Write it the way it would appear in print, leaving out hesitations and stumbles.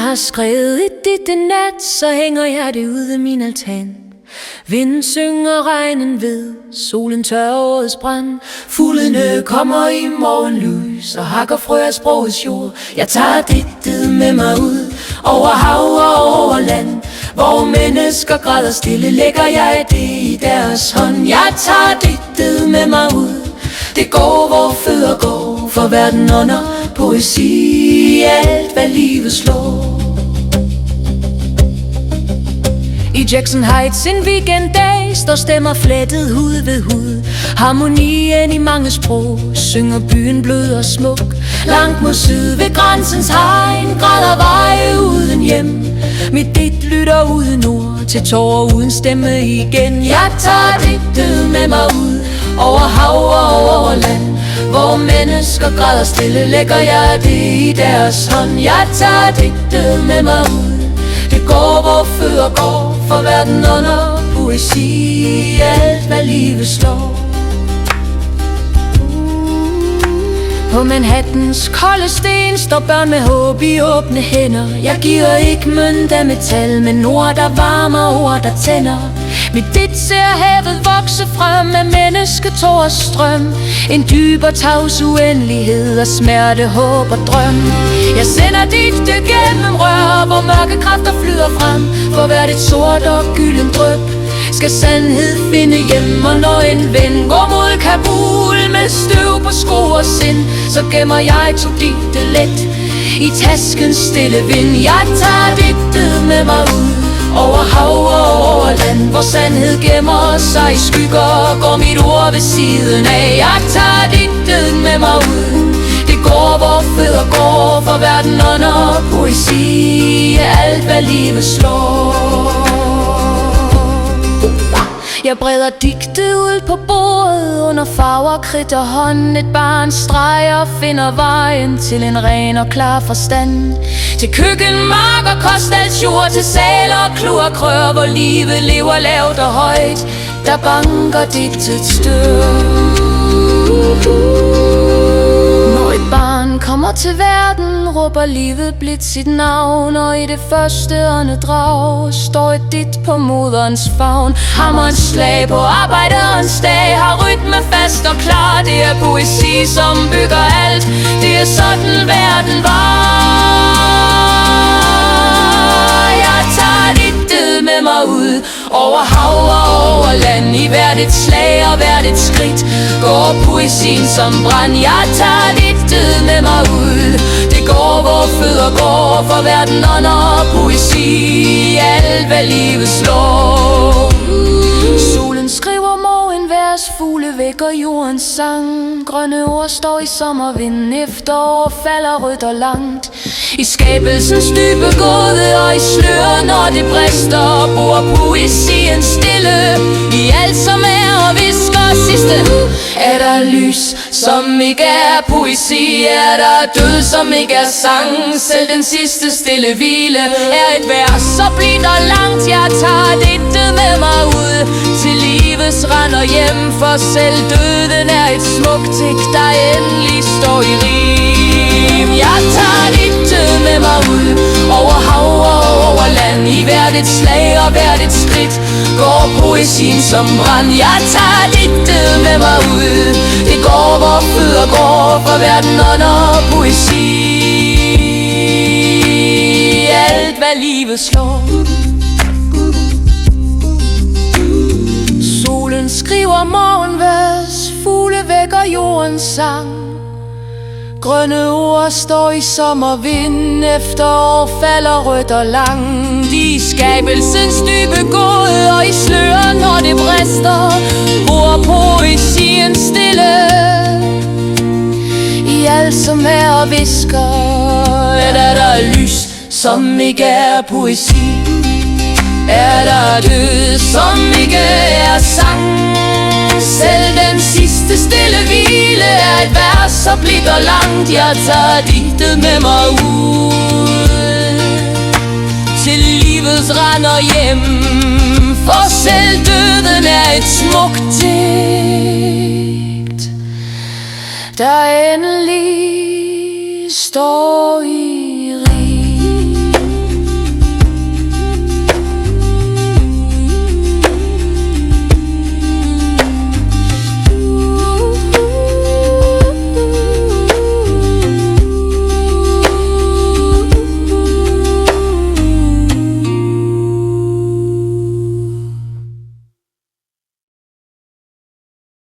har skrevet et dit en nat, så hænger jeg det ude af min altan. Vinden synger, regnen ved, solen tørrer årets brand. Fuglene kommer i morgenlys og hakker frø af sprogets jord. Jeg tager digtet med mig ud over hav og over land. Hvor mennesker græder stille, lægger jeg det i deres hånd. Jeg tager digtet med mig ud. Det går, hvor fødder går, for verden under poesi. Alt hvad livet slår. I Jackson Heights en weekenddag står stemmer flettet hud ved hud. Harmonien i mange sprog synger byen blød og smuk. Langt mod syd ved grænsens hegn græder veje uden hjem. Mit digt lytter uden ord til tårer uden stemme igen. Jeg tager digtet med mig ud over hav og over land. Hvor mennesker græder stille, lægger jeg det i deres hånd. Jeg tager digtet med mig ud. Det går, hvor fødder går, for verden under poesi. Alt hvad livet slår. På Manhattans kolde sten står børn med håb i åbne hænder. Jeg giver ikke mønt af metal, men ord der varmer, ord der tænder. Mit digt ser havet vokse frem af mennesketårers strøm. En dyb og tavs uendelighed af smerte, håb og drøm. Jeg sender digte gennem rør, hvor mørke kræfter flyder frem. For hvert et sort og gylden dryp skal sandhed finde hjem. Og når en ven går mod Kabul med støv på sko og sind, så gemmer jeg to digte let i taskens stille vind. Jeg tager digtet med mig ud over hav og over land. Hvor sandhed gemmer sig i skygger, går mit ord ved siden af. Jeg tager digtet med mig ud. Det går, hvor fødder går, for verden under poesi. Alt hvad livet slår. Jeg breder digtet ud på bordet under farver, kridt og hånd. Et barn streger og finder vejen til en ren og klar forstand. Til køkken, mark og kostalsjord, til saler, klur og krør, hvor livet lever lavt og højt. Der banker digtets dør. Når et barn kommer til verden, råber livet blidt sit navn. Og i det første åndedrag står et digt på moderens favn. Hammerens slag på arbejderens dag har rytme fast og klar. Det er poesi, som bygger alt. Det er sådan verden var. Jeg tager digtet med mig ud over hav og over land. I hvert et slag og hvert et skridt går poesien som brand. Jeg tager digtet med mig ud. Det går, hvor fødder går, for verden under poesi. Alt hvad livet slår. Solen skriver morgenvers, fugle vækker jordens sang. Grønne ord står i sommervinden, efterår falder rødt og langt. I skabelsens dybe gåde og i slør, når det brister, bor poesien stille. I alt som er og visker sidste. Er der lys, som ikke er poesi? Er der død, som ikke er sang? Selv den sidste stille hvile er et vers så blidt og langt. Jeg tager digtet med mig ud til livets rand og hjem. For selv døden er et smukt digt, der endelig står i rim. Jeg tager digtet med mig ud over hav og over land. I hvert et slag og hvert et skridt går poesien som brand. Jeg tager digtet med mig ud. Det går, hvor fødder går, for verden under poesi. Alt hvad livet slår. Solen skriver morgenvers, fugle vækker jordens sang. Grønne ord står i sommervind, efterår falder rødt og langt. I skabelsens dybe gåde og i slør, når det brister, bor poesien stille. I alt som er og visker, er der lys, som ikke er poesi. Er der død, som ikke er sang? Selv den sidste stille hvile er et vers så blidt og langt. Jeg tager digtet med mig ud til livets rand og hjem. For selv døden er et smukt digt, der endelig står i